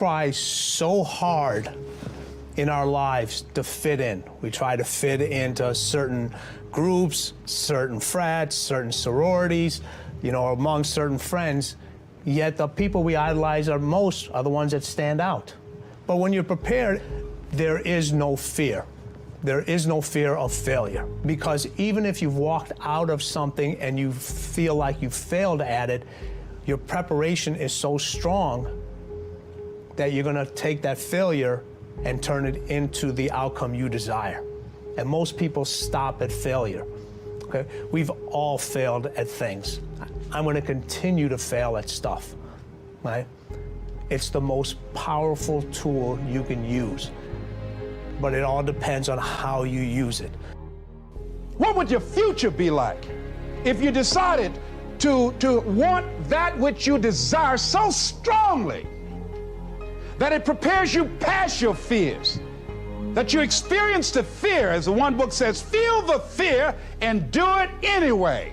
try so hard in our lives to fit in. We try to fit into certain groups, certain frats, certain sororities, among certain friends, yet the people we idolize most are the ones that stand out. But when you're prepared, there is no fear. There is no fear of failure, because even if you've walked out of something and you feel like you failed at it, your preparation is so strong that you're gonna take that failure and turn it into the outcome you desire. And most people stop at failure, okay? We've all failed at things. I'm gonna continue to fail at stuff, right? It's the most powerful tool you can use, but it all depends on how you use it. What would your future be like if you decided to want that which you desire so strongly that it prepares you past your fears, that you experience the fear, as the one book says, feel the fear and do it anyway?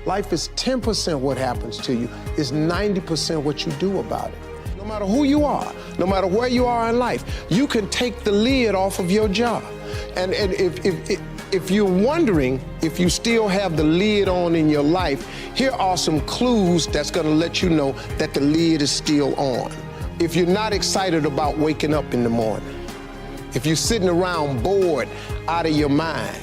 Life is 10% what happens to you, is 90% what you do about it. No matter who you are, no matter where you are in life, you can take the lid off of your job. And if you're wondering if you still have the lid on in your life, here are some clues that's gonna let you know that the lid is still on. If you're not excited about waking up in the morning, if you're sitting around bored out of your mind,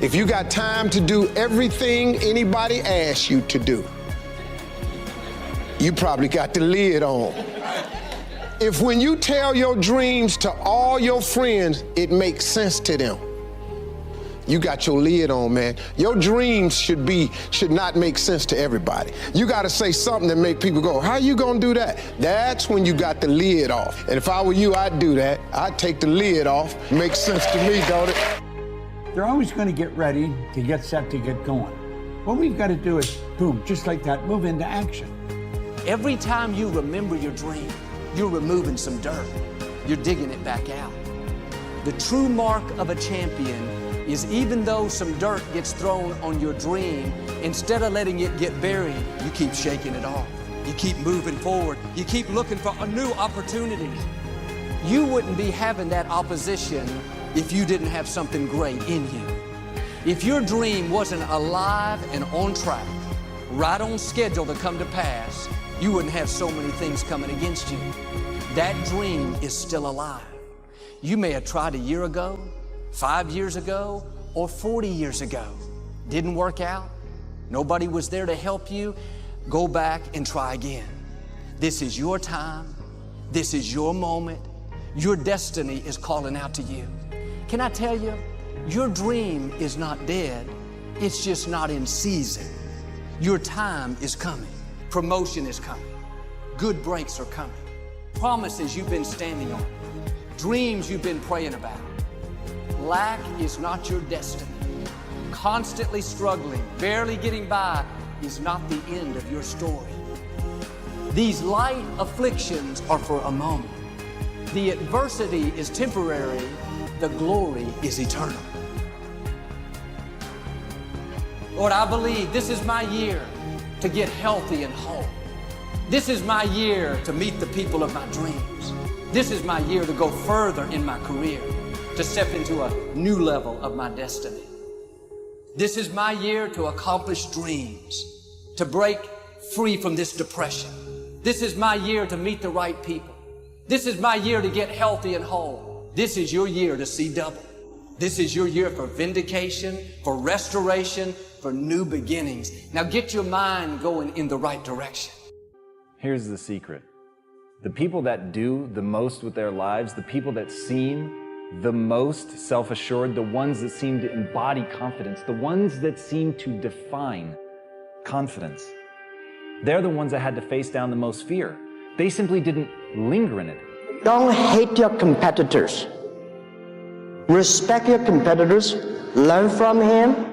if you got time to do everything anybody asks you to do, you probably got the lid on. If when you tell your dreams to all your friends, it makes sense to them, you got your lid on, man. Your dreams should not make sense to everybody. You gotta say something that make people go, how you gonna do that? That's when you got the lid off. And if I were you, I'd do that. I'd take the lid off. Makes sense to me, don't it? They're always gonna get ready to get set to get going. What we've gotta do is, boom, just like that, move into action. Every time you remember your dream, you're removing some dirt. You're digging it back out. The true mark of a champion is, even though some dirt gets thrown on your dream, instead of letting it get buried, you keep shaking it off. You keep moving forward. You keep looking for new opportunities. You wouldn't be having that opposition if you didn't have something great in you. If your dream wasn't alive and on track, right on schedule to come to pass, you wouldn't have so many things coming against you. That dream is still alive. You may have tried a year ago, 5 years ago, or 40 years ago. Didn't work out. Nobody was there to help you. Go back and try again. This is your time. This is your moment. Your destiny is calling out to you. Can I tell you, your dream is not dead. It's just not in season. Your time is coming. Promotion is coming. Good breaks are coming. Promises you've been standing on. Dreams you've been praying about. Lack is not your destiny. Constantly struggling, barely getting by is not the end of your story. These light afflictions are for a moment. The adversity is temporary. The glory is eternal. Lord, I believe this is my year to get healthy and whole. This is my year to meet the people of my dreams. This is my year to go further in my career, to step into a new level of my destiny. This is my year to accomplish dreams, to break free from this depression. This is my year to meet the right people. This is my year to get healthy and whole. This is your year to see double. This is your year for vindication, for restoration, for new beginnings. Now get your mind going in the right direction. Here's the secret. The people that do the most with their lives, the people that seem the most self-assured, the ones that seem to embody confidence, the ones that seem to define confidence, they're the ones that had to face down the most fear. They simply didn't linger in it. Don't hate your competitors. Respect your competitors. Learn from him.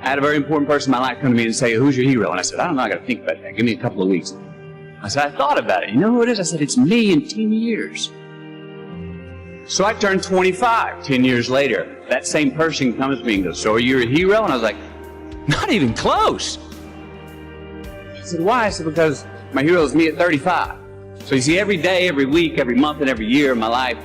I had a very important person in my life come to me and say, who's your hero? And I said, I don't know, I got to think about that. Give me a couple of weeks. I said, I thought about it. You know who it is? I said, it's me in 10 years. So I turned 25 10 years later. That same person comes to me and goes, so are you a hero? And I was like, not even close. I said, why? I said, because my hero is me at 35. So you see, every day, every week, every month, and every year of my life,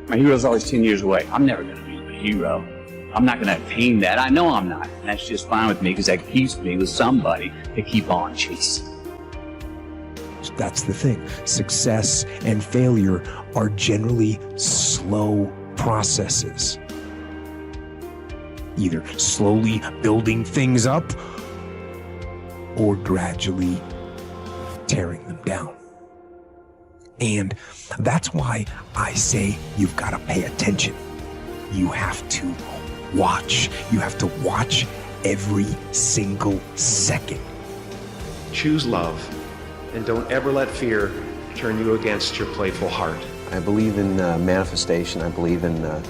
my hero's always 10 years away. I'm never going to be a hero. I'm not going to attain that. I know I'm not. And that's just fine with me because that keeps me with somebody to keep on chasing. That's the thing. Success and failure are generally slow processes. Either slowly building things up or gradually tearing them down. And that's why I say you've got to pay attention. You have to watch. You have to watch every single second. Choose love, and don't ever let fear turn you against your playful heart. I believe in manifestation. I believe in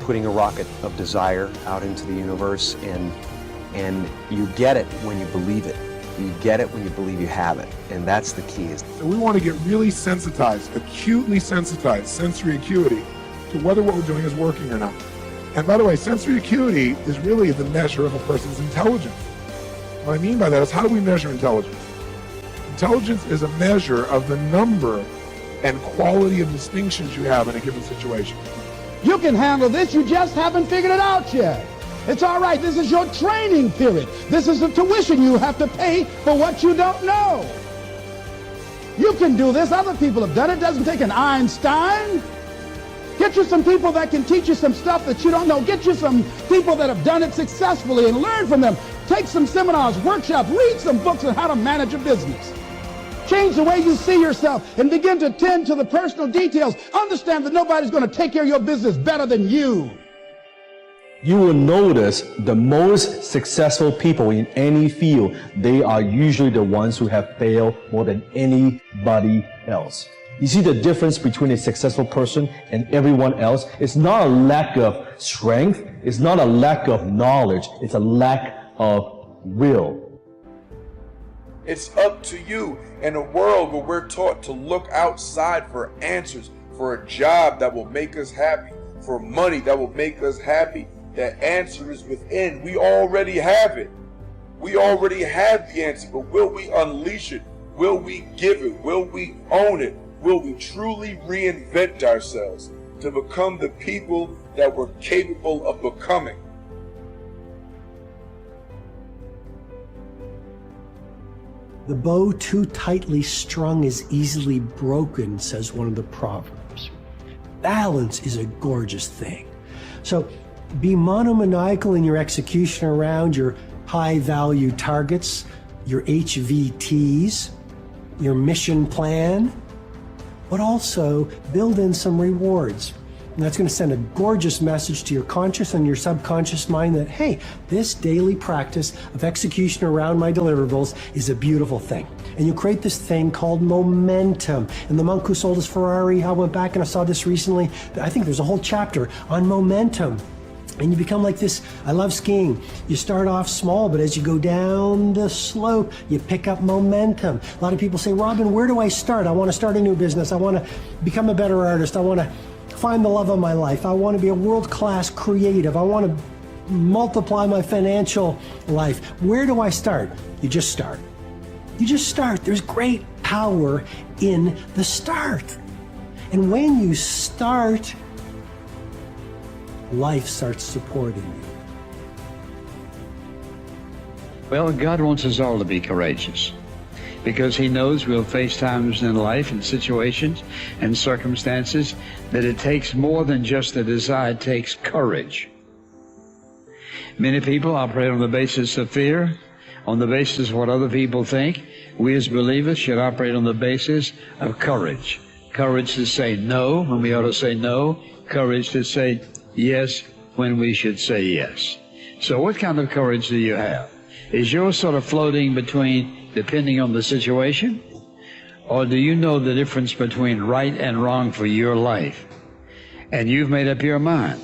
putting a rocket of desire out into the universe, and you get it when you believe it. You get it when you believe you have it, and that's the key. So we want to get really sensitized, acutely sensitized, sensory acuity, to whether what we're doing is working or not. And by the way, sensory acuity is really the measure of a person's intelligence. What I mean by that is, how do we measure intelligence? Intelligence is a measure of the number and quality of distinctions you have in a given situation. You can handle this, you just haven't figured it out yet. It's all right, this is your training period. This is the tuition you have to pay for what you don't know. You can do this, other people have done it. It doesn't take an Einstein. Get you some people that can teach you some stuff that you don't know. Get you some people that have done it successfully and learn from them. Take some seminars, workshops, read some books on how to manage a business. Change the way you see yourself and begin to tend to the personal details. Understand that nobody's going to take care of your business better than you. You will notice the most successful people in any field, they are usually the ones who have failed more than anybody else. You see the difference between a successful person and everyone else? It's not a lack of strength, it's not a lack of knowledge, it's a lack of will. It's up to you in a world where we're taught to look outside for answers, for a job that will make us happy, for money that will make us happy. The answer is within. We already have it. We already have the answer, but will we unleash it? Will we give it? Will we own it? Will we truly reinvent ourselves to become the people that we're capable of becoming? The bow too tightly strung is easily broken, says one of the proverbs. Balance is a gorgeous thing. So be monomaniacal in your execution around your high-value targets, your HVTs, your mission plan, but also build in some rewards. And that's going to send a gorgeous message to your conscious and your subconscious mind that, hey, this daily practice of execution around my deliverables is a beautiful thing. And you create this thing called momentum. And the monk who sold his Ferrari, I went back and I saw this recently. I think there's a whole chapter on momentum. And you become like this. I love skiing. You start off small, but as you go down the slope, you pick up momentum. A lot of people say, Robin, where do I start? I want to start a new business. I want to become a better artist. I want to find the love of my life. I want to be a world-class creative. I want to multiply my financial life. Where do I start? You just start. You just start. There's great power in the start. And when you start, life starts supporting you. Well, God wants us all to be courageous because He knows we'll face times in life and situations and circumstances that it takes more than just a desire, it takes courage. Many people operate on the basis of fear, on the basis of what other people think. We as believers should operate on the basis of courage. Courage to say no when we ought to say no. Courage to say yes when we should say yes. So what kind of courage do you have? Is yours sort of floating between depending on the situation? Or do you know the difference between right and wrong for your life? And you've made up your mind.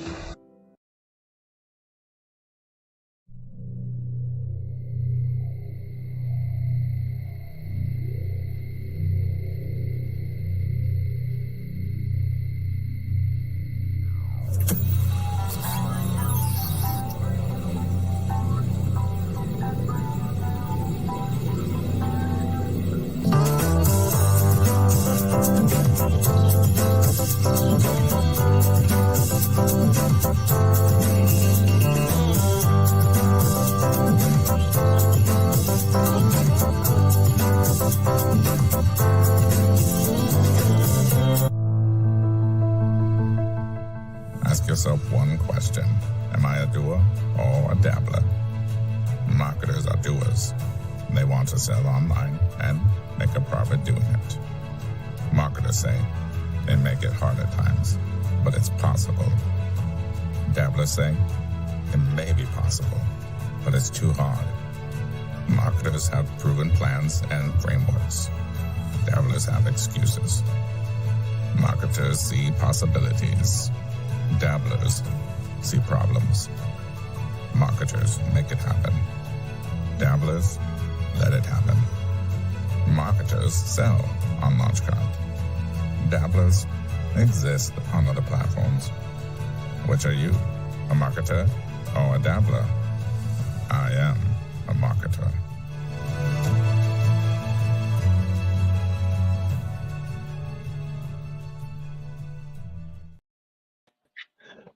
yourself one question. Am I a doer or a dabbler? Marketers are doers. They want to sell online and make a profit doing it. Marketers say they make it hard at times, but it's possible. Dabblers say it may be possible, but it's too hard. Marketers have proven plans and frameworks. Dabblers have excuses. Marketers see possibilities. Dabblers see problems. Marketers make it happen. Dabblers let it happen. Marketers sell on Launchcard. Dabblers exist on other platforms. Which are you, a marketer or a dabbler? I am a marketer.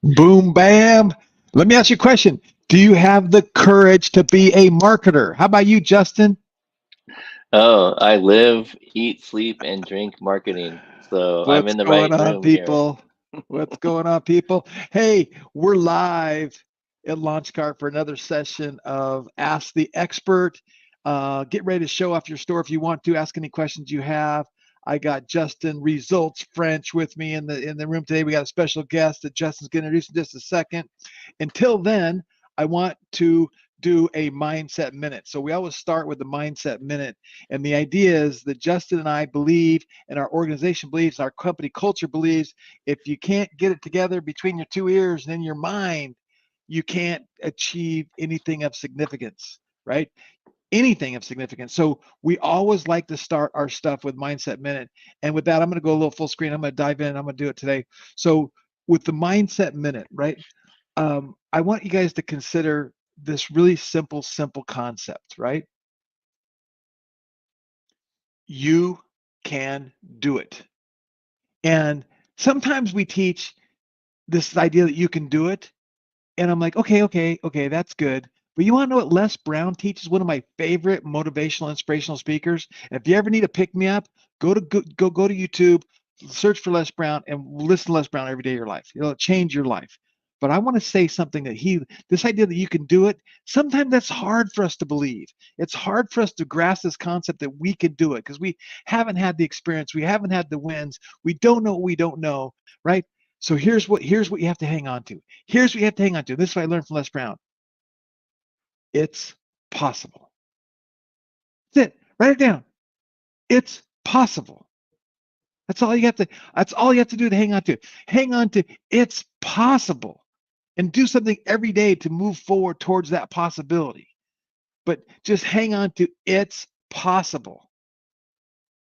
Boom, bam. Let me ask you a question. Do you have the courage to be a marketer? How about you, Justin? Oh, I live, eat, sleep, and drink marketing. So I'm What's in the going right on, room here. people? What's going on, people? Hey, we're live at LaunchCart for another session of Ask the Expert. Get ready to show off your store if you want to. Ask any questions you have. I got Justin Results French with me in the room today. We got a special guest that Justin's going to introduce in just a second. Until then, I want to do a mindset minute. So we always start with the mindset minute. And the idea is that Justin and I believe, and our organization believes, our company culture believes, if you can't get it together between your two ears and in your mind, you can't achieve anything of significance, right? Anything of significance. So we always like to start our stuff with Mindset Minute. And with that, I'm going to go a little full screen. I'm going to dive in. I'm going to do it today. So with the Mindset Minute, right? I want you guys to consider this really simple concept, right? You can do it. And sometimes we teach this idea that you can do it. And I'm like, okay, that's good. But you want to know what Les Brown teaches? One of my favorite motivational, inspirational speakers. And if you ever need to pick me up, go to YouTube, search for Les Brown, and listen to Les Brown every day of your life. It'll change your life. But I want to say something that this idea that you can do it, sometimes that's hard for us to believe. It's hard for us to grasp this concept that we can do it because we haven't had the experience. We haven't had the wins. We don't know what we don't know, right? So here's what you have to hang on to. Here's what you have to hang on to. This is what I learned from Les Brown. It's possible. That's it. Write it down. It's possible. That's all you have to do to hang on to. Hang on to it's possible. And do something every day to move forward towards that possibility. But just hang on to it's possible.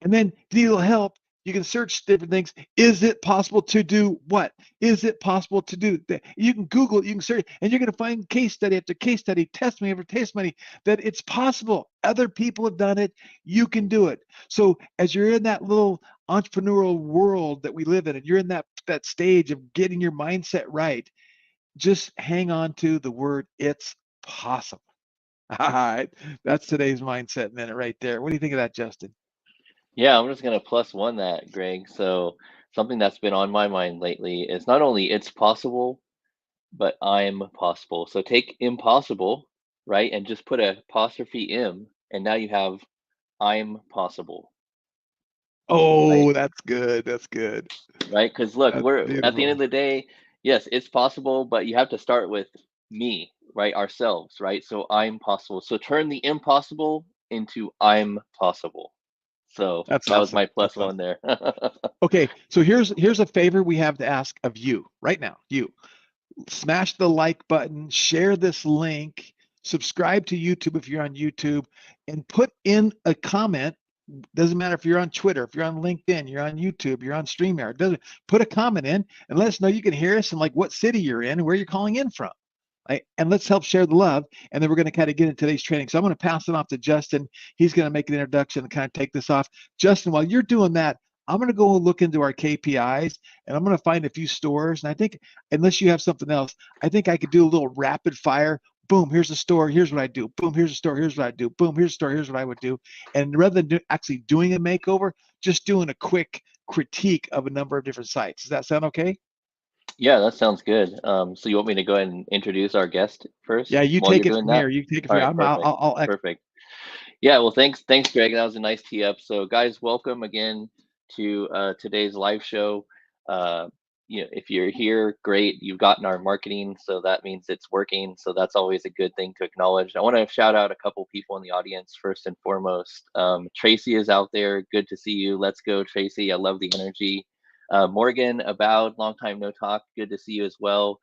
And then if you need a little help, you can search different things. Is it possible to do what? Is it possible to do that? You can Google it, you can search, and you're going to find case study after case study, testimony after testimony that it's possible. Other people have done it. You can do it. So as you're in that little entrepreneurial world that we live in, and you're in that stage of getting your mindset right, just hang on to the word it's possible. All right. That's today's mindset minute right there. What do you think of that, Justin? Yeah, I'm just going to +1 that, Greg. So something that's been on my mind lately is not only it's possible, but I'm possible. So take impossible, right? And just put a apostrophe M, and now you have I'm possible. Oh, Right? that's good. That's good. Right? Because look, That's we're at the end beautiful. of the day, yes, it's possible, but you have to start with me, right? Ourselves, right? So I'm possible. So turn the impossible into I'm possible. So That's that was awesome. my That's +1 awesome. there. Okay, so here's a favor we have to ask of you right now. You smash the like button, share this link, subscribe to YouTube if you're on YouTube, and put in a comment. Doesn't matter if you're on Twitter, if you're on LinkedIn, you're on YouTube, you're on StreamYard. Doesn't put a comment in and let us know you can hear us and like what city you're in and where you're calling in from. Right? And let's help share the love. And then we're going to kind of get into today's training. So I'm going to pass it off to Justin. He's going to make an introduction and kind of take this off. Justin, while you're doing that, I'm going to go look into our KPIs and I'm going to find a few stores. And I think, unless you have something else, I think I could do a little rapid fire. Boom, here's a store. Here's what I do. Boom, here's a store. Here's what I do. Boom, here's a store. Here's what I would do. And rather than actually doing a makeover, just doing a quick critique of a number of different sites. Does that sound okay? Yeah, that sounds good. So you want me to go ahead and introduce our guest first Yeah, you while take you're it doing from that? here. You take it All from here. right, perfect. I'll Perfect. Yeah, well, thanks, Greg. That was a nice tee up. So, guys, welcome again to today's live show. Uh, if you're here, great. You've gotten our marketing, so that means it's working. So that's always a good thing to acknowledge. I want to shout out a couple people in the audience first and foremost. Tracy is out there. Good to see you. Let's go, Tracy. I love the energy. Morgan, About, long time no talk. Good to see you as well.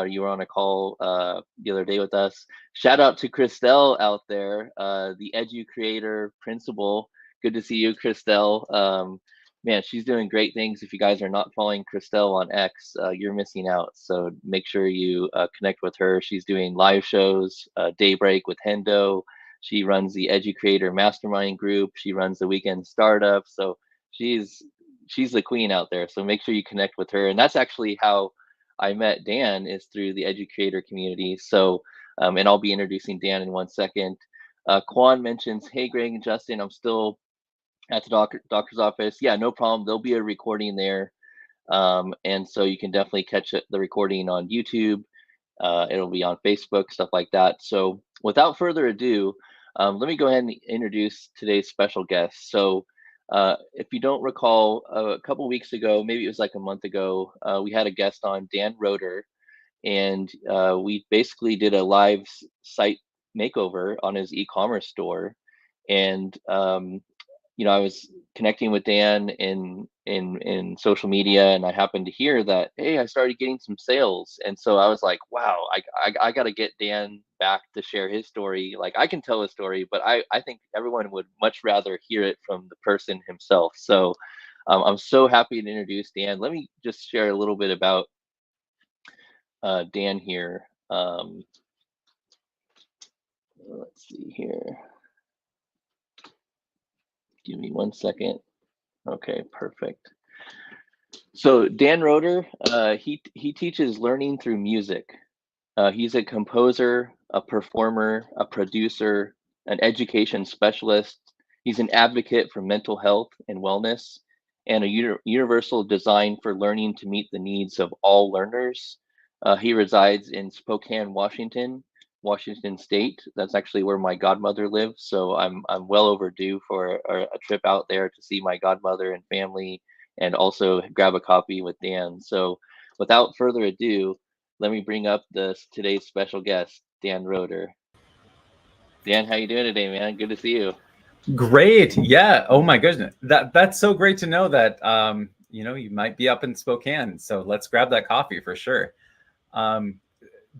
You were on a call the other day with us. Shout out to Christelle out there, the Edu Creator Principal. Good to see you, Christelle. Man, she's doing great things. If you guys are not following Christelle on X, you're missing out. So make sure you connect with her. She's doing live shows, Daybreak with Hendo. She runs the Edu Creator Mastermind group. She runs the Weekend Startup. So she's the queen out there. So make sure you connect with her. And that's actually how I met Dan, is through the Edu Creator community. So and I'll be introducing Dan in 1 second. Quan mentions, hey, Greg and Justin, I'm still at the doctor's office. Yeah, no problem. There'll be a recording there. And so you can definitely catch the recording on YouTube. It'll be on Facebook, stuff like that. So without further ado, let me go ahead and introduce today's special guest. So if you don't recall, a couple weeks ago, maybe it was like a month ago, we had a guest on, Dan Roeder, and we basically did a live site makeover on his e-commerce store. And I was connecting with Dan in social media, and I happened to hear that, hey, I started getting some sales. And so I was like, wow, I got to get Dan back to share his story. Like, I can tell his story, but I think everyone would much rather hear it from the person himself. So I'm so happy to introduce Dan. Let me just share a little bit about Dan here. Let's see here. Give me 1 second. Okay, perfect. So Dan Roeder, he teaches learning through music. He's a composer, a performer, a producer, an education specialist. He's an advocate for mental health and wellness, and a universal design for learning to meet the needs of all learners. He resides in Spokane, Washington State. That's actually where my godmother lives. So I'm well overdue for a trip out there to see my godmother and family, and also grab a coffee with Dan. So without further ado, let me bring up today's special guest, Dan Roeder. Dan, how you doing today, man? Good to see you. Great. Yeah. Oh my goodness. That's so great to know that you might be up in Spokane. So let's grab that coffee for sure.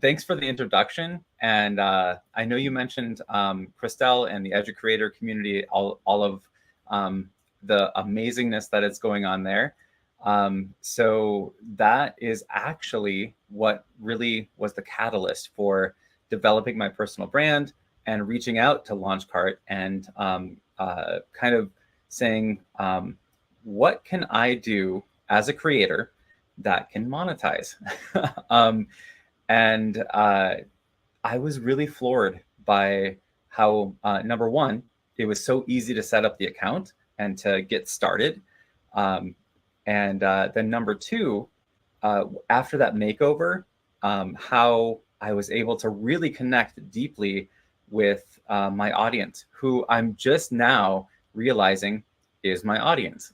Thanks for the introduction. And I know you mentioned Christelle and the Edu Creator community, all of the amazingness that is going on there. So that is actually what really was the catalyst for developing my personal brand and reaching out to Launchcart and kind of saying, what can I do as a creator that can monetize? And I was really floored by how, number one, it was so easy to set up the account and to get started. And then number two, after that makeover, how I was able to really connect deeply with my audience, who I'm just now realizing is my audience.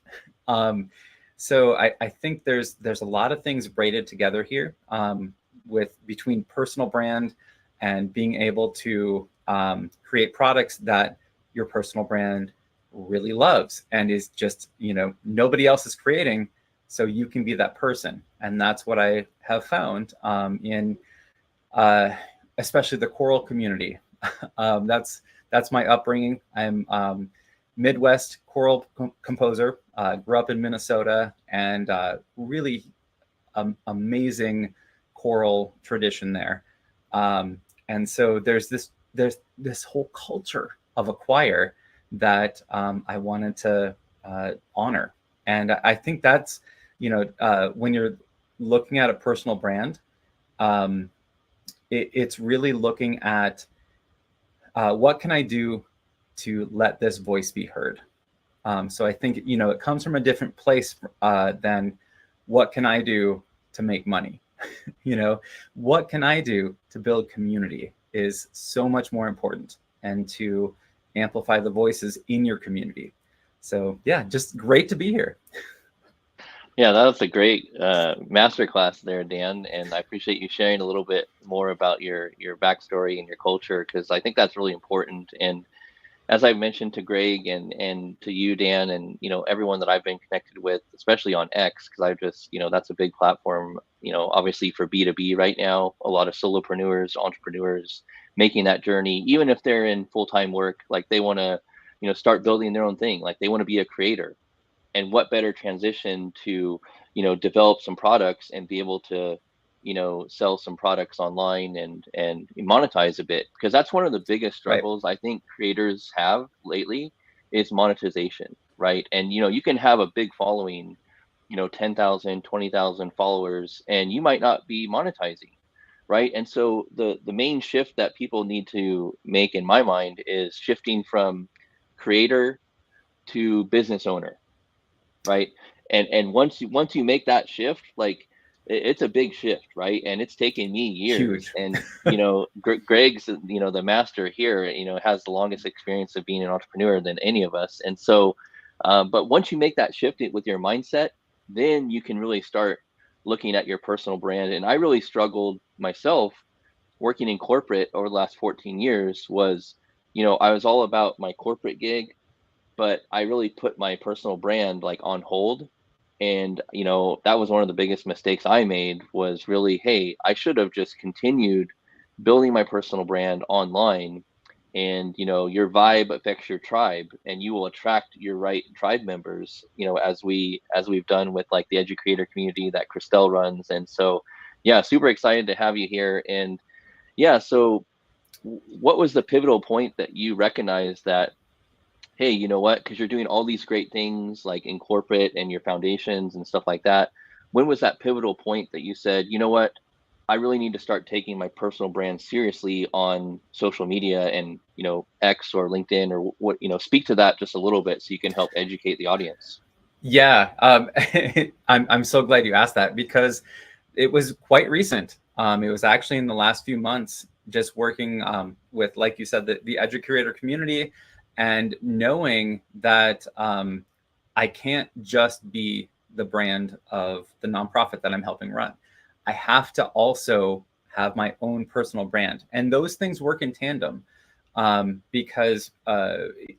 So I think there's a lot of things braided together here between personal brand and being able to create products that your personal brand really loves and is just, nobody else is creating, so you can be that person. And that's what I have found in especially the choral community. That's my upbringing. I'm Midwest choral composer, grew up in Minnesota, and really amazing choral tradition there. And so there's this whole culture of a choir that I wanted to honor. And I think that's, when you're looking at a personal brand, it's really looking at what can I do to let this voice be heard. So I think, it comes from a different place than what can I do to make money. What can I do to build community is so much more important, and to amplify the voices in your community. So yeah, just great to be here. Yeah, that was a great masterclass there, Dan, and I appreciate you sharing a little bit more about your backstory and your culture, because I think that's really important. And as I mentioned to Greg and to you, Dan, and everyone that I've been connected with, especially on X, because I just that's a big platform. Obviously for B2B right now, a lot of solopreneurs, entrepreneurs making that journey, even if they're in full-time work, like they want to start building their own thing, like they want to be a creator. And what better transition to develop some products and be able to sell some products online and monetize a bit, because that's one of the biggest struggles I think creators have lately is monetization, right? And you can have a big following, 10,000 20,000 followers, and you might not be monetizing, right? And so the main shift that people need to make, in my mind, is shifting from creator to business owner, right? And once you make that shift, like it's a big shift, right? And it's taken me years. Huge. And Greg's the master here, has the longest experience of being an entrepreneur than any of us. And so but once you make that shift with your mindset, then you can really start looking at your personal brand. And I really struggled myself working in corporate over the last 14 years. Was I was all about my corporate gig, but I really put my personal brand like on hold. And that was one of the biggest mistakes I made, was really, hey, I should have just continued building my personal brand online. And your vibe affects your tribe, and you will attract your right tribe members, as we've done with like the educator community that Christelle runs. And so yeah, super excited to have you here. And yeah, so what was the pivotal point that you recognized that, hey, you know what, because you're doing all these great things like in corporate and your foundations and stuff like that, when was that pivotal point that you said, you know what, I really need to start taking my personal brand seriously on social media and X or LinkedIn or what, speak to that just a little bit so you can help educate the audience. Yeah, I'm so glad you asked that, because it was quite recent. It was actually in the last few months, just working with, like you said, the educator community, and knowing that I can't just be the brand of the nonprofit that I'm helping run. I have to also have my own personal brand, and those things work in tandem, because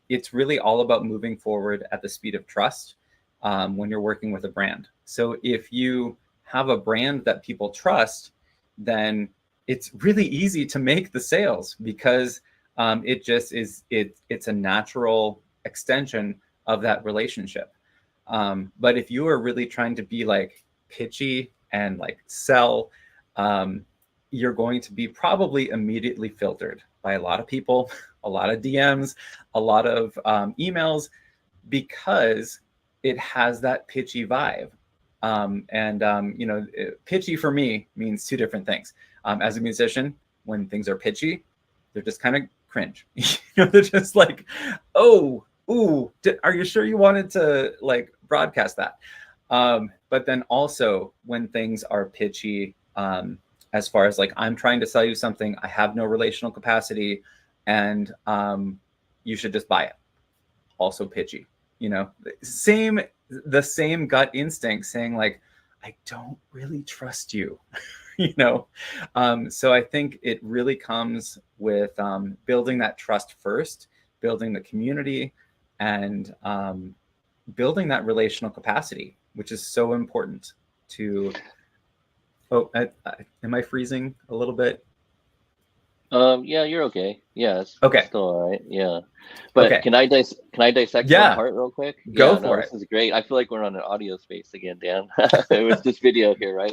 it's really all about moving forward at the speed of trust when you're working with a brand. So if you have a brand that people trust, then it's really easy to make the sales, because it just is, it's a natural extension of that relationship. But if you are really trying to be like pitchy and like sell, you're going to be probably immediately filtered by a lot of people, a lot of DMs, a lot of emails, because it has that pitchy vibe. Pitchy for me means two different things. As a musician, when things are pitchy, they're just kind of cringe. They're just like, oh, ooh, are you sure you wanted to like broadcast that? But then also when things are pitchy, as far as like, I'm trying to sell you something, I have no relational capacity, and you should just buy it. Also pitchy, the same gut instinct saying like, I don't really trust you. So I think it really comes with building that trust first, building the community, and building that relational capacity, which is so important to. Oh, am I freezing a little bit? Yeah, you're okay. Yeah, it's still all right. Yeah, but okay. Can I dissect one part real quick? Go for it. This is great. I feel like we're on an audio space again, Dan. It was just video here, right?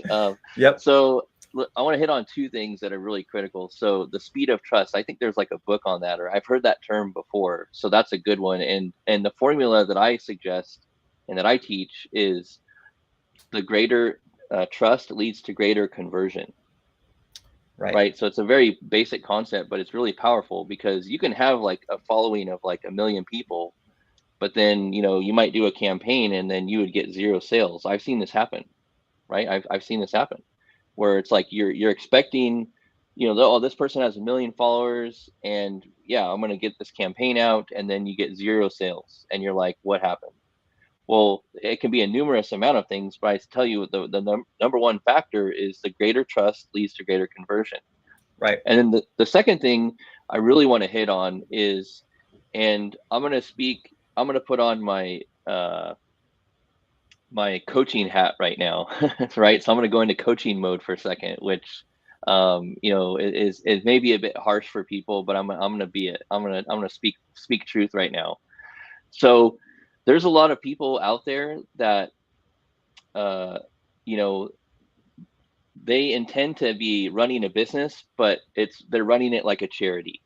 Yep. So I want to hit on two things that are really critical. So the speed of trust. I think there's like a book on that, or I've heard that term before. So that's a good one. And the formula that I suggest and that I teach is the greater trust leads to greater conversion. Right. So it's a very basic concept, but it's really powerful, because you can have like a following of like 1 million people, but then, you might do a campaign and then you would get 0 sales. I've seen this happen. right? I've seen this happen, where it's like you're expecting, you know, oh, this person has 1 million followers, and yeah, I'm gonna get this campaign out, and then you get 0 sales, and you're like, what happened? Well, it can be a numerous amount of things, but I tell you, the number one factor is the greater trust leads to greater conversion. Right. And then the second thing I really want to hit on is, and I'm going to put on my my coaching hat right now, right? So I'm going to go into coaching mode for a second, which you know, is maybe a bit harsh for people, but I'm going to be it. I'm going to speak truth right now. So there's a lot of people out there that you know, they intend to be running a business, but they're running it like a charity.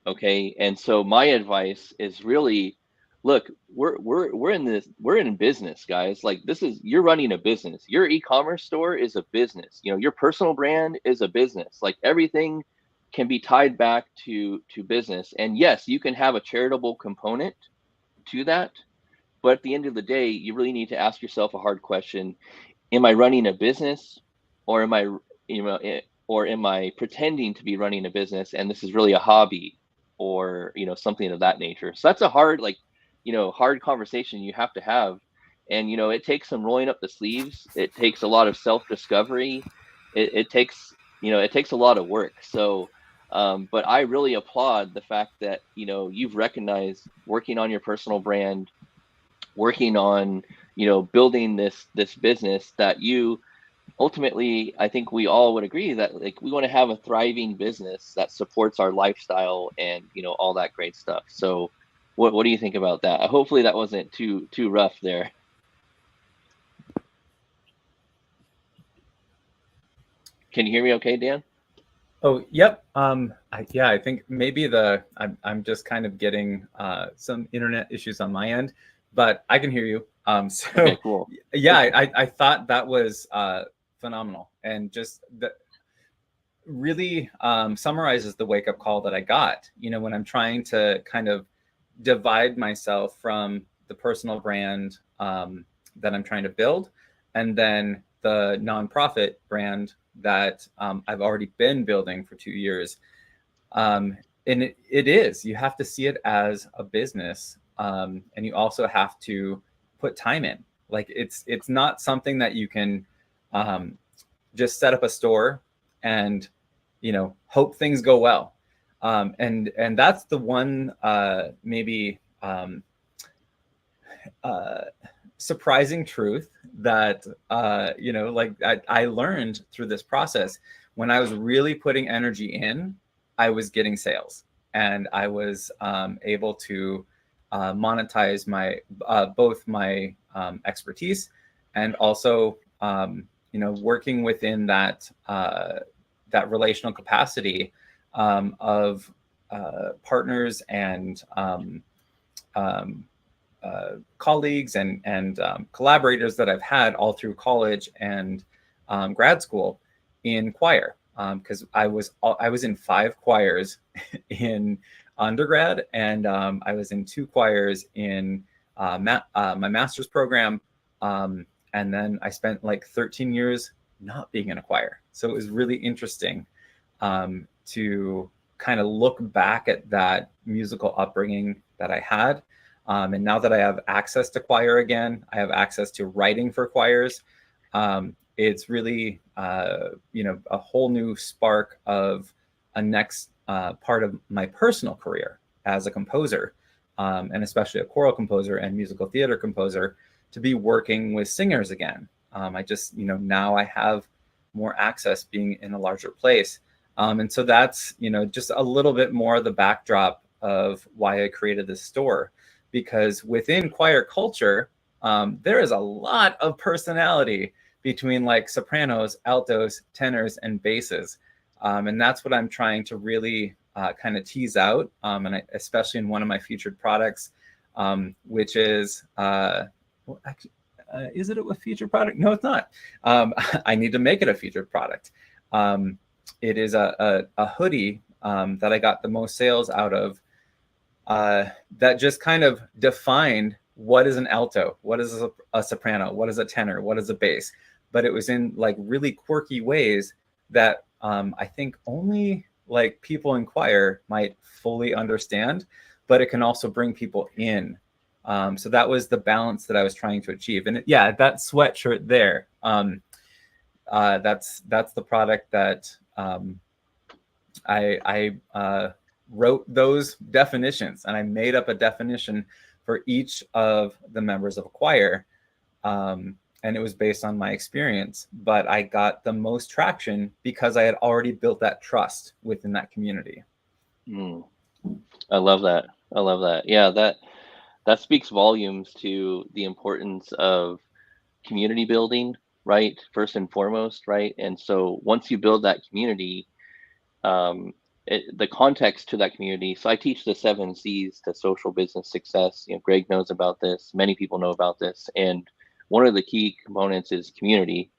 Okay. And so my advice is really, look, we're in business, guys. Like, you're running a business. Your e-commerce store is a business. You know, your personal brand is a business. Like, everything can be tied back to business. And yes, you can have a charitable component to that, but at the end of the day, you really need to ask yourself a hard question. Am I running a business, or am I, you know, or am I pretending to be running a business and this is really a hobby, or, you know, something of that nature? So that's a hard, like, you know, hard conversation you have to have. And, you know, it takes some rolling up the sleeves. It takes a lot of self-discovery. It takes, you know, it takes a lot of work. So, but I really applaud the fact that, you know, you've recognized working on your personal brand, working on, you know, building this business, that you ultimately, I think we all would agree that, like, we want to have a thriving business that supports our lifestyle and, you know, all that great stuff. So what do you think about that? Hopefully that wasn't too rough there. Can you hear me okay, Dan? Oh, yep. I think maybe I'm just kind of getting some internet issues on my end, but I can hear you. So okay, cool. Yeah, I thought that was phenomenal, and just really summarizes the wake up call that I got, you know, when I'm trying to kind of divide myself from the personal brand that I'm trying to build, and then the nonprofit brand that I've already been building for 2 years. And it is, you have to see it as a business. And you also have to put time in. Like, it's not something that you can just set up a store and, you know, hope things go well. And that's the one maybe surprising truth that, you know, like I learned through this process. When I was really putting energy in, I was getting sales, and I was able to monetize my both my expertise, and also, you know, working within that that relational capacity of partners and colleagues and collaborators that I've had all through college and grad school in choir, because I was in 5 choirs in undergrad, and I was in 2 choirs in my master's program, and then I spent like 13 years not being in a choir. So it was really interesting to kind of look back at that musical upbringing that I had. And now that I have access to choir again, I have access to writing for choirs. It's really, you know, a whole new spark of a next part of my personal career as a composer, and especially a choral composer and musical theater composer, to be working with singers again. I just, you know, now I have more access being in a larger place. And so that's, you know, just a little bit more the backdrop of why I created this store. Because within choir culture, there is a lot of personality between like sopranos, altos, tenors, and basses. And that's what I'm trying to really kind of tease out, and especially in one of my featured products, which is, well, actually, is it a featured product? No, it's not. I need to make it a featured product. It is a hoodie that I got the most sales out of, that just kind of defined what is an alto, what is a soprano, what is a tenor, what is a bass. But it was in like really quirky ways that I think only like people in choir might fully understand, but it can also bring people in. So that was the balance that I was trying to achieve. And yeah, that sweatshirt there, that's the product that I wrote those definitions, and I made up a definition for each of the members of a choir. And it was based on my experience, but I got the most traction because I had already built that trust within that community. I love that. I love that. Yeah, that speaks volumes to the importance of community building, right? First and foremost, right? And so once you build that community, the context to that community. So I teach the 7 C's to social business success. You know, Greg knows about this. Many people know about this. And one of the key components is community,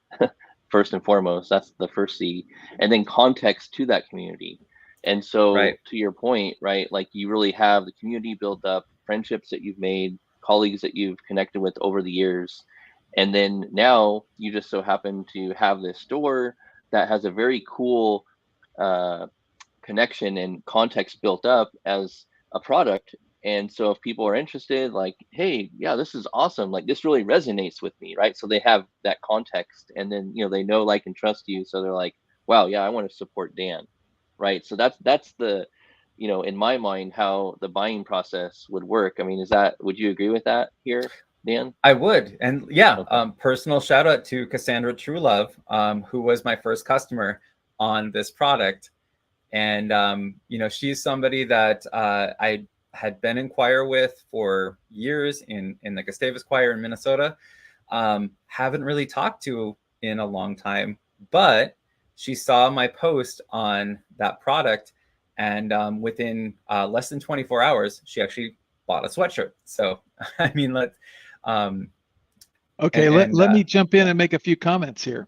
first and foremost. That's the first C. And then context to that community. And so to your point, right, like you really have the community built up, friendships that you've made, colleagues that you've connected with over the years. And then now you just so happen to have this store that has a very cool connection and context built up as a product. And so if people are interested, like, hey, yeah, this is awesome, like this really resonates with me, right? So they have that context, and then, you know, they know, like, and trust you, so they're like, wow, yeah, I want to support Dan, right? So that's the, you know, in my mind, how the buying process would work. I mean, would you agree with that here, Dan? I would. And yeah, personal shout out to Cassandra Truelove, who was my first customer on this product. And, you know, she's somebody that I had been in choir with for years in the Gustavus Choir in Minnesota. Haven't really talked to in a long time, but she saw my post on that product, and within less than 24 hours, she actually bought a sweatshirt. So, I mean, okay, let me jump in and make a few comments here.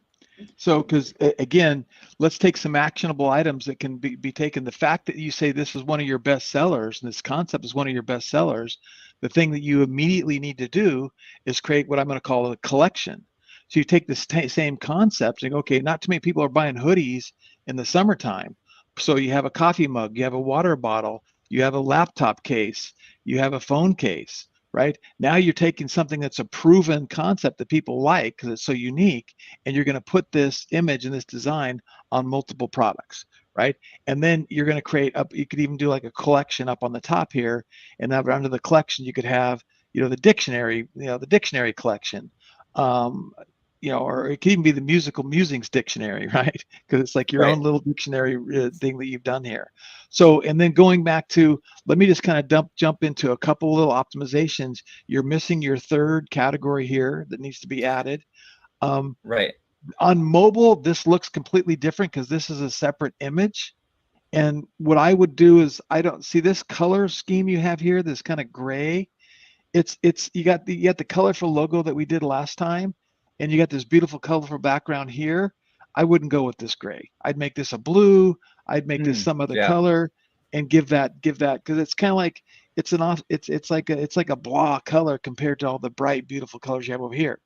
So, because again, let's take some actionable items that can be taken. The fact that you say this is one of your best sellers, and this concept is one of your best sellers, the thing that you immediately need to do is create what I'm going to call a collection. So you take this same concept and go, okay, not too many people are buying hoodies in the summertime. So you have a coffee mug, you have a water bottle, you have a laptop case, you have a phone case. Right now, you're taking something that's a proven concept that people like because it's so unique, and you're going to put this image and this design on multiple products, right? And then you're going to create up. You could even do like a collection up on the top here, and under the collection, you could have, you know, the dictionary, the dictionary collection, you know, or it could even be the musical musings dictionary, right? Because it's like your own little dictionary thing that you've done here. So, and then going back to, let me just kind of jump into a couple little optimizations. You're missing your third category here that needs to be added. On mobile, this looks completely different because this is a separate image. And what I would do is, I don't see this color scheme you have here, this kind of gray. It's you got the colorful logo that we did last time, and you got this beautiful colorful background here. I wouldn't go with this gray. I'd make this a blue. I'd make this some other color, and give that because it's kind of like it's like a blah color compared to all the bright beautiful colors you have over here.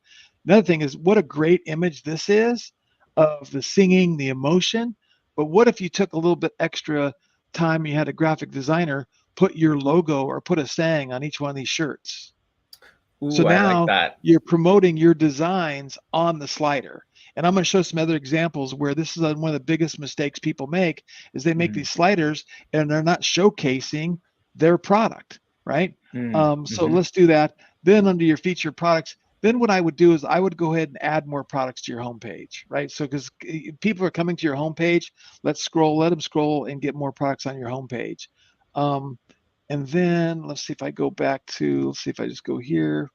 Another thing is, what a great image this is of the singing, the emotion. But what if you took a little bit extra time, you had a graphic designer put your logo or put a saying on each one of these shirts? Ooh, so now I like that. You're promoting your designs on the slider. And I'm going to show some other examples where this is one of the biggest mistakes people make, is they make these sliders and they're not showcasing their product, right? So let's do that. Then under your featured products, then what I would do is I would go ahead and add more products to your homepage, right? So because people are coming to your homepage, let them scroll and get more products on your homepage. And then let's see if I go back to, let's see if I just go here.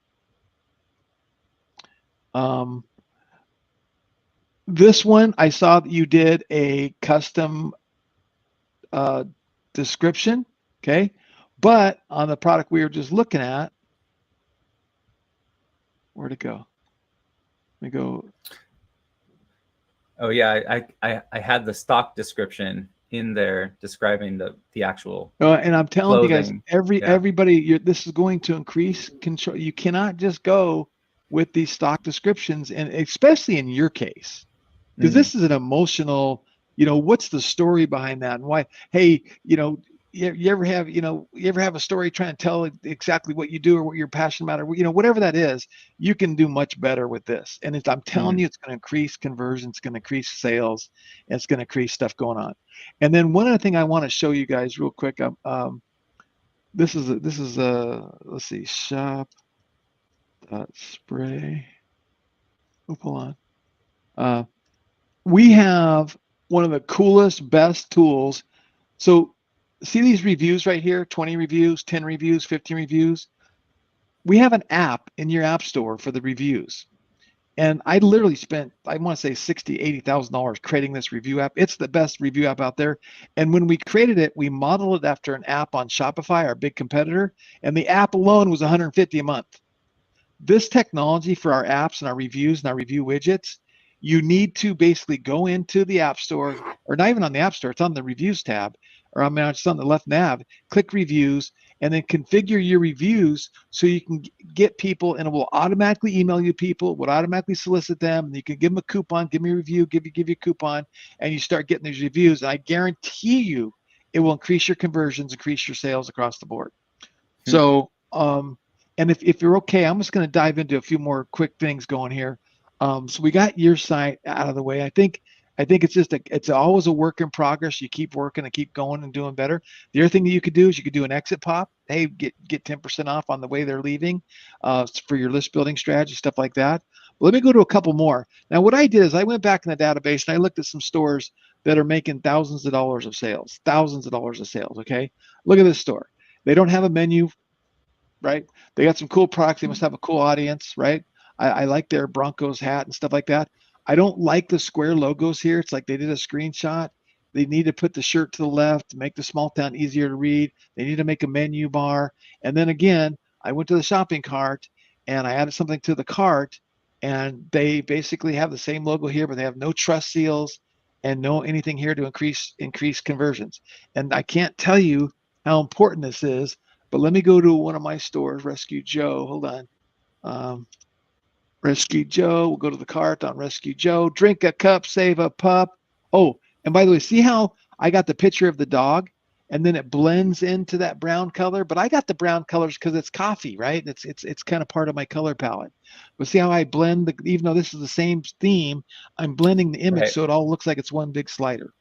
This one, I saw that you did a custom description, okay? But on the product we were just looking at, where'd it go? Let me go. Oh yeah, I had the stock description in there describing the actual And I'm telling you guys, clothing. everybody, this is going to increase control. You cannot just go with these stock descriptions, and especially in your case, because this is an emotional, what's the story behind that, and why? Hey, you ever have a story trying to tell exactly what you do or what you're passionate about, or whatever that is, you can do much better with this. And I'm telling you, it's going to increase conversion, it's going to increase sales, and it's going to increase stuff going on. And then one other thing I want to show you guys real quick. This is let's see, shop spray. Oh, hold on. We have one of the coolest, best tools. So see these reviews right here, 20 reviews, 10 reviews, 15 reviews. We have an app in your app store for the reviews. And I literally spent, I want to say $60,000, $80,000 creating this review app. It's the best review app out there. And when we created it, we modeled it after an app on Shopify, our big competitor. And the app alone was $150 a month. This technology for our apps and our reviews and our review widgets, you need to basically go into the app store, or not even on the app store, it's on the reviews tab, or it's on the left nav, click reviews, and then configure your reviews so you can get people, and it will automatically email you people, would automatically solicit them, and you can give them a coupon, give me a review, give you a coupon, and you start getting these reviews. And I guarantee you it will increase your conversions, increase your sales across the board. So, and if you're okay, I'm just going to dive into a few more quick things going here. So we got your site out of the way. I think it's just it's always a work in progress. You keep working and keep going and doing better. The other thing that you could do is you could do an exit pop. Hey, get 10% off on the way they're leaving for your list building strategy, stuff like that. But let me go to a couple more. Now, what I did is I went back in the database and I looked at some stores that are making thousands of dollars of sales, okay? Look at this store. They don't have a menu, right? They got some cool products. They must have a cool audience, right? I like their Broncos hat and stuff like that. I don't like the square logos here. It's like they did a screenshot. They need to put the shirt to the left, make the small town easier to read. They need to make a menu bar. And then again, I went to the shopping cart and I added something to the cart, and they basically have the same logo here, but they have no trust seals and no anything here to increase conversions. And I can't tell you how important this is, but let me go to one of my stores, Rescue Joe. Hold on. Rescue Joe. We'll go to the cart on Rescue Joe. Drink a cup, save a pup. Oh, and by the way, see how I got the picture of the dog and then it blends into that brown color? But I got the brown colors because it's coffee, right? It's kind of part of my color palette. But see how I blend, even though this is the same theme, I'm blending the image so it all looks like it's one big slider.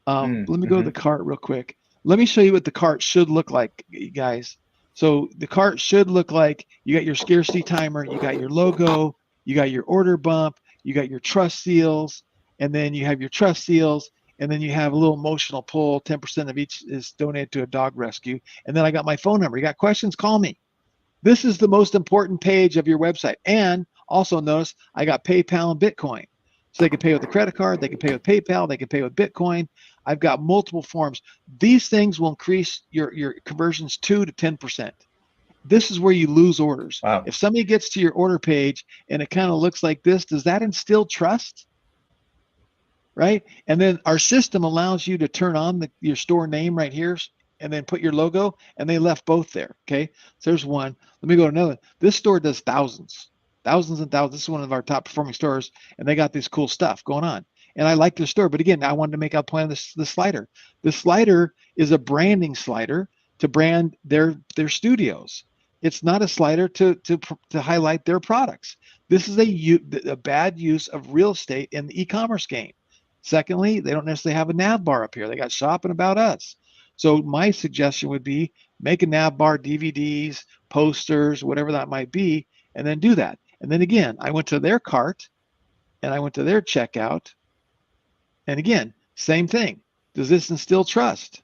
Let me go to the cart real quick. Let me show you what the cart should look like, you guys. So the cart should look like you got your scarcity timer, you got your logo, you got your order bump, you got your trust seals, and then you have your trust seals, and then you have a little emotional pull. 10% of each is donated to a dog rescue. And then I got my phone number. You got questions? Call me. This is the most important page of your website. And also notice I got PayPal and Bitcoin. So they can pay with a credit card, they can pay with PayPal, they can pay with Bitcoin. I've got multiple forms. These things will increase your conversions 2 to 10%. This is where you lose orders. Wow. If somebody gets to your order page and it kind of looks like this, does that instill trust? Right? And then our system allows you to turn on your store name right here and then put your logo, and they left both there. Okay. So there's one. Let me go to another. This store does thousands and thousands. This is one of our top performing stores, and they got this cool stuff going on. And I like their store, but again, I wanted to make out point of the slider. The slider is a branding slider to brand their studios. It's not a slider to highlight their products. This is a bad use of real estate in the e-commerce game. Secondly, they don't necessarily have a nav bar up here. They got shop and about us. So my suggestion would be make a nav bar, DVDs, posters, whatever that might be, and then do that. And then again, I went to their cart and I went to their checkout. And again, same thing. Does this instill trust?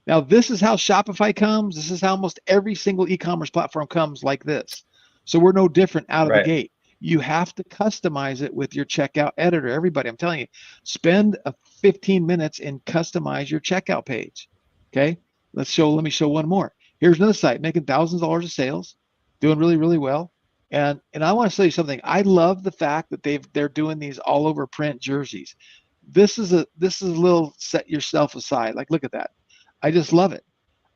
Now, this is how Shopify comes. This is how almost every single e-commerce platform comes like this. So we're no different out of the gate. You have to customize it with your checkout editor. Everybody, I'm telling you, spend 15 minutes and customize your checkout page. Okay, let me show one more. Here's another site making thousands of dollars of sales, doing really, really well. And I want to tell you something. I love the fact that they're doing these all over print jerseys. this is a little set yourself aside. Like, look at that. I just love it.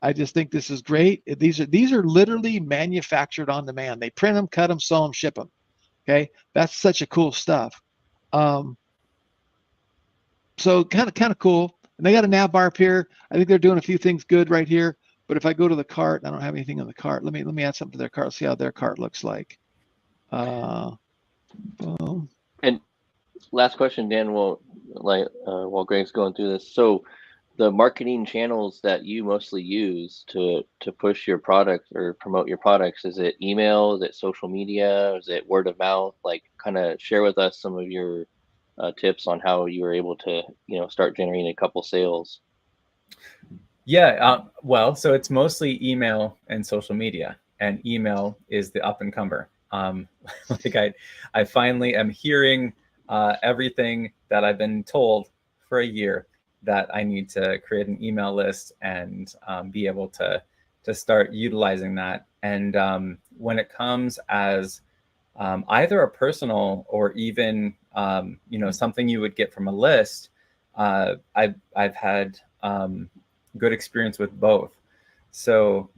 I just think this is great. These are literally manufactured on demand. They print them, cut them, sew them, ship them. Okay, that's such a cool stuff. So kind of cool. And they got a nav bar up here. I think they're doing a few things good right here. But if I go to the cart, I don't have anything in the cart. Let me add something to their cart. See how their cart looks like. Boom. And last question, Dan, while Greg's going through this. So the marketing channels that you mostly use to push your product or promote your products, is it email, is it social media, is it word of mouth? Like, kind of share with us some of your tips on how you were able to, start generating a couple sales. Yeah, well, so it's mostly email and social media, and email is the up and comer. Like I finally am hearing everything that I've been told for a year, that I need to create an email list and be able to start utilizing that. And when it comes as either a personal or even something you would get from a list, I've had good experience with both. So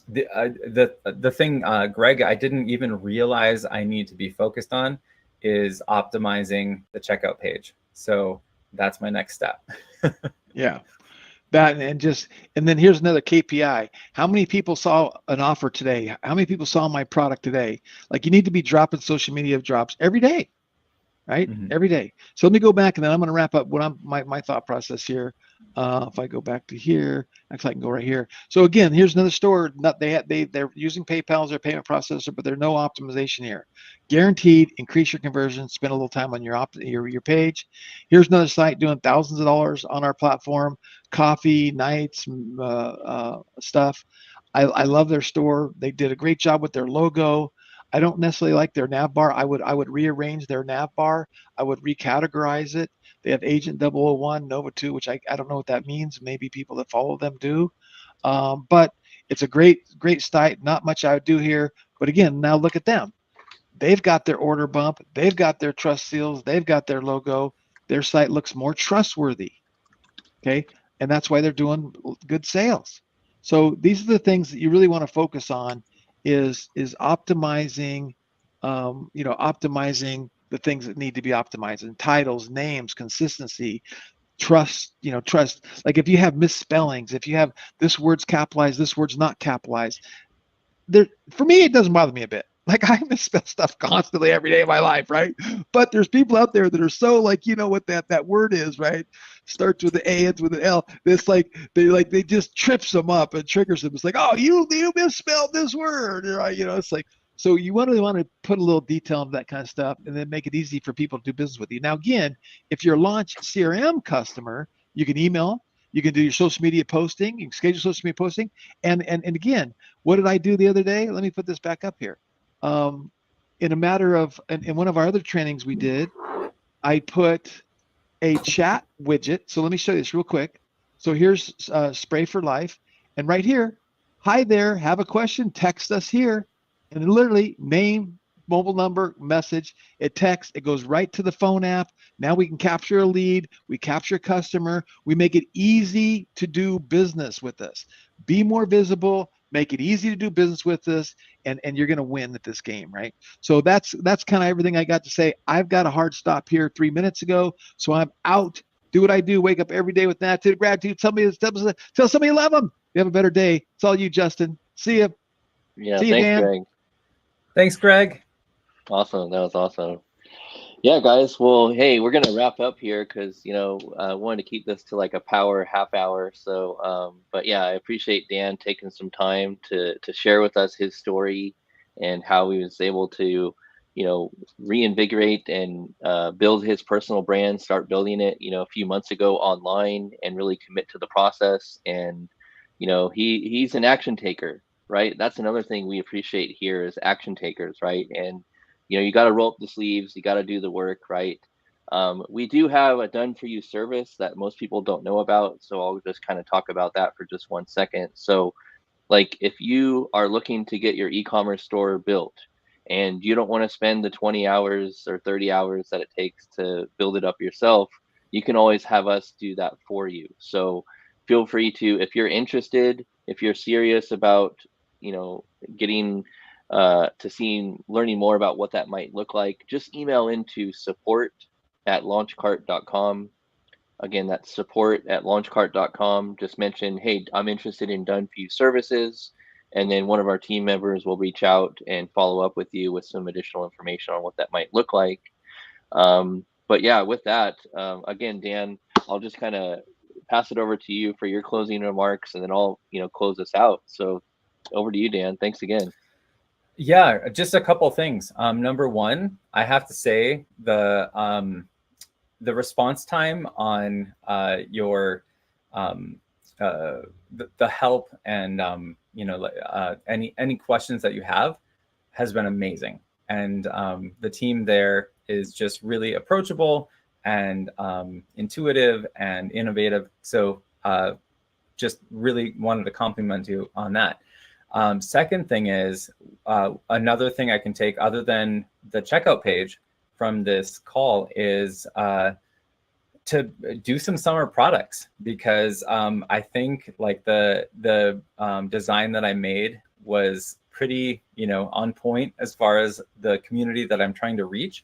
the thing, Greg, I didn't even realize I need to be focused on is optimizing the checkout page. So that's my next step. Yeah. That and then here's another KPI. How many people saw an offer today? How many people saw my product today? Like, you need to be dropping social media drops every day, right? Mm-hmm. Every day. So let me go back, and then I'm going to wrap up what my thought process here. If I go back to here, actually I can go right here. So again, here's another store. They're using PayPal as their payment processor, but there's no optimization here. Guaranteed increase your conversion. Spend a little time on your page. Here's another site doing thousands of dollars on our platform. Coffee nights, stuff. I love their store. They did a great job with their logo. I don't necessarily like their nav bar. I would rearrange their nav bar. I would recategorize it. They have Agent 001, Nova 2, which I don't know what that means. Maybe people that follow them do. But it's a great site. Not much I would do here. But again, now look at them. They've got their order bump. They've got their trust seals. They've got their logo. Their site looks more trustworthy. Okay. And that's why they're doing good sales. So these are the things that you really want to focus on is optimizing, optimizing the things that need to be optimized, and titles, names, consistency, trust. Like, if you have misspellings, if you have this word's capitalized, this word's not capitalized, for me, it doesn't bother me a bit. Like, I misspell stuff constantly every day of my life, right? But there's people out there that are so, like, what that word is, right? Starts with an A, ends with an L. It's like they just trips them up and triggers them. It's like, oh, you misspelled this word, right? It's like, so you really want to put a little detail into that kind of stuff, and then make it easy for people to do business with you. Now, again, if you're a launch CRM customer, you can email, you can do your social media posting, you can schedule social media posting, and again, what did I do the other day? Let me put this back up here. In a matter of, in one of our other trainings we did, I put a chat widget. So let me show you this real quick. So here's Spray for Life. And right here, hi there, have a question, text us here. And literally, name, mobile number, message, it texts, it goes right to the phone app. Now we can capture a lead, we capture a customer, we make it easy to do business with us. Be more visible, make it easy to do business with us, and you're going to win at this game, right? So that's kind of everything I got to say. I've got a hard stop here 3 minutes ago, so I'm out. Do what I do, wake up every day with an attitude of gratitude. Tell somebody you love them. You have a better day. It's all you, Justin. See you. Yeah, See you, thanks, Dan. Greg. Thanks, Greg. Awesome. That was awesome. Yeah, guys. Well, hey, we're gonna wrap up here because I wanted to keep this to like a power half hour. So, but yeah, I appreciate Dan taking some time to share with us his story and how he was able to, reinvigorate and build his personal brand, start building it, a few months ago online, and really commit to the process. And he's an action taker, right? That's another thing we appreciate here is action takers, right? And you got to roll up the sleeves, you got to do the work, right? We do have a done for you service that most people don't know about. So I'll just kind of talk about that for just 1 second. So like, if you are looking to get your e-commerce store built and you don't want to spend the 20 hours or 30 hours that it takes to build it up yourself, you can always have us do that for you. So feel free to, if you're interested, if you're serious about, getting learning more about what that might look like, just email into support@launchcart.com. Again, that's support@launchcart.com. Just mention, hey, I'm interested in done for you services. And then one of our team members will reach out and follow up with you with some additional information on what that might look like. But yeah, with that, again, Dan, I'll just kind of pass it over to you for your closing remarks, and then I'll, close us out. So over to you, Dan. Thanks again. Yeah, just a couple things. Number one, I have to say the response time on your the help and any questions that you have has been amazing, and the team there is just really approachable and intuitive and innovative. So just really wanted to compliment you on that. Second thing is, another thing I can take other than the checkout page from this call is to do some summer products, because I think like the design that I made was pretty, on point as far as the community that I'm trying to reach.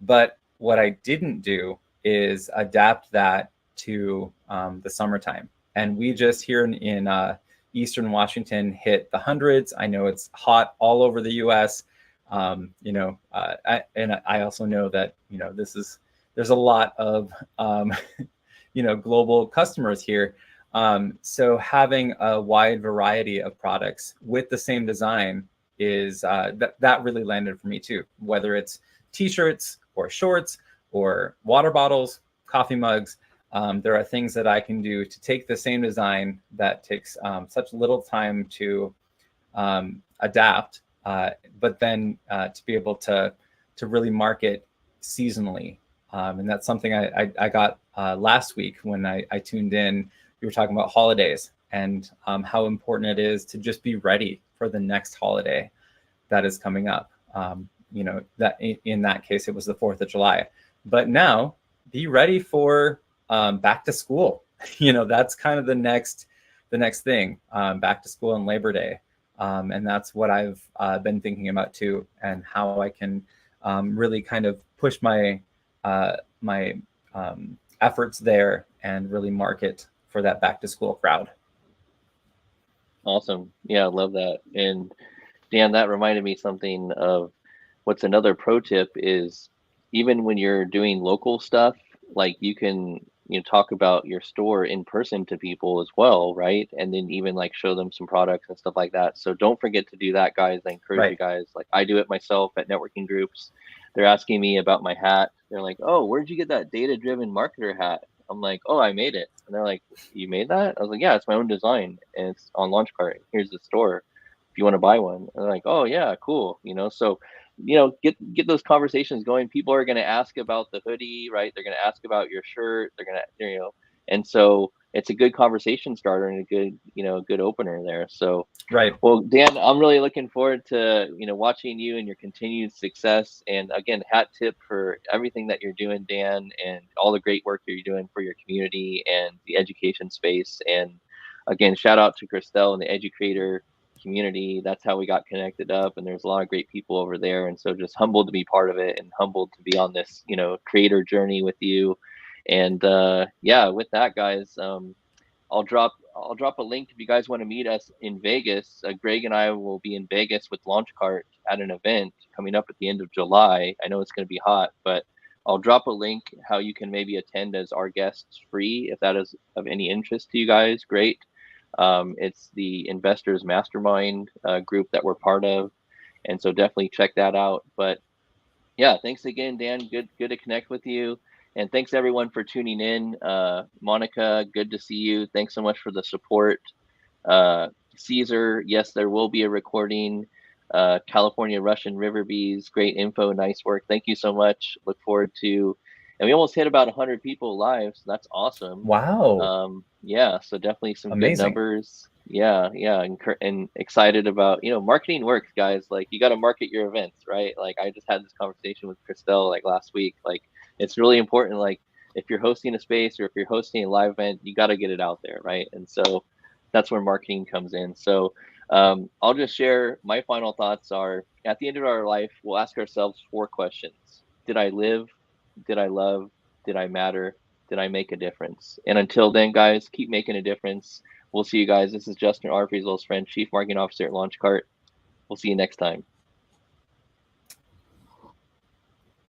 But what I didn't do is adapt that to the summertime. And we just here in Eastern Washington hit the hundreds. I know it's hot all over the U.S. And I also know that, there's a lot of, global customers here. So having a wide variety of products with the same design is that really landed for me too, whether it's t-shirts or shorts or water bottles, coffee mugs. There are things that I can do to take the same design that takes such little time to adapt, but then to be able to really market seasonally. And that's something I got last week when I tuned in. We were talking about holidays and how important it is to just be ready for the next holiday that is coming up. That in that case, it was the 4th of July. But now be ready for back to school. That's kind of the next thing, back to school and Labor Day. And that's what I've been thinking about too, and how I can really kind of push my efforts there and really market for that back to school crowd. Awesome. Yeah, I love that. And Dan, that reminded me something of what's another pro tip is, even when you're doing local stuff, like you can, talk about your store in person to people as well, right? And then even like show them some products and stuff like that. So don't forget to do that, guys. I encourage you guys. Like I do it myself at networking groups. They're asking me about my hat. They're like, "Oh, where'd you get that data-driven marketer hat?" I'm like, "Oh, I made it." And they're like, "You made that?" I was like, "Yeah, it's my own design, and it's on Launchcart. Here's the store if you want to buy one." And they're like, "Oh yeah, cool." So get those conversations going. People are going to ask about the hoodie, right? They're going to ask about your shirt. They're going to, and so it's a good conversation starter and a good, good opener there. So, right. Well, Dan, I'm really looking forward to, watching you and your continued success. And again, hat tip for everything that you're doing, Dan, and all the great work that you're doing for your community and the education space. And again, shout out to Christelle and the Educator community. That's how we got connected up, and there's a lot of great people over there, and so just humbled to be part of it and humbled to be on this creator journey with you. And yeah, with that, guys, I'll drop a link if you guys want to meet us in Vegas. Greg and I will be in Vegas with Launchcart at an event coming up at the end of July. I know it's going to be hot, but I'll drop a link how you can maybe attend as our guests free if that is of any interest to you guys. Great. It's the Investors Mastermind group that we're part of, and so definitely check that out. But yeah, thanks again, Dan. Good to connect with you, and thanks everyone for tuning in. Monica, good to see you. Thanks so much for the support. Caesar, yes, there will be a recording. California Russian River Bees, great info, nice work. Thank you so much. Look forward to. And we almost hit about 100 people live, so that's awesome. Wow. Yeah, so definitely some amazing. good numbers. Yeah, and excited about, marketing works, guys. Like, you got to market your events, right? Like, I just had this conversation with Christelle like last week. Like, it's really important. Like, if you're hosting a space or if you're hosting a live event, you got to get it out there, right? And so that's where marketing comes in. So I'll just share my final thoughts are, at the end of our life, we'll ask ourselves 4 questions. Did I live? Did I love? Did I matter? Did I make a difference? And until then, guys, keep making a difference. We'll see you guys. This is Justin, our Friesel friend, Chief Marketing Officer at LaunchCart. We'll see you next time.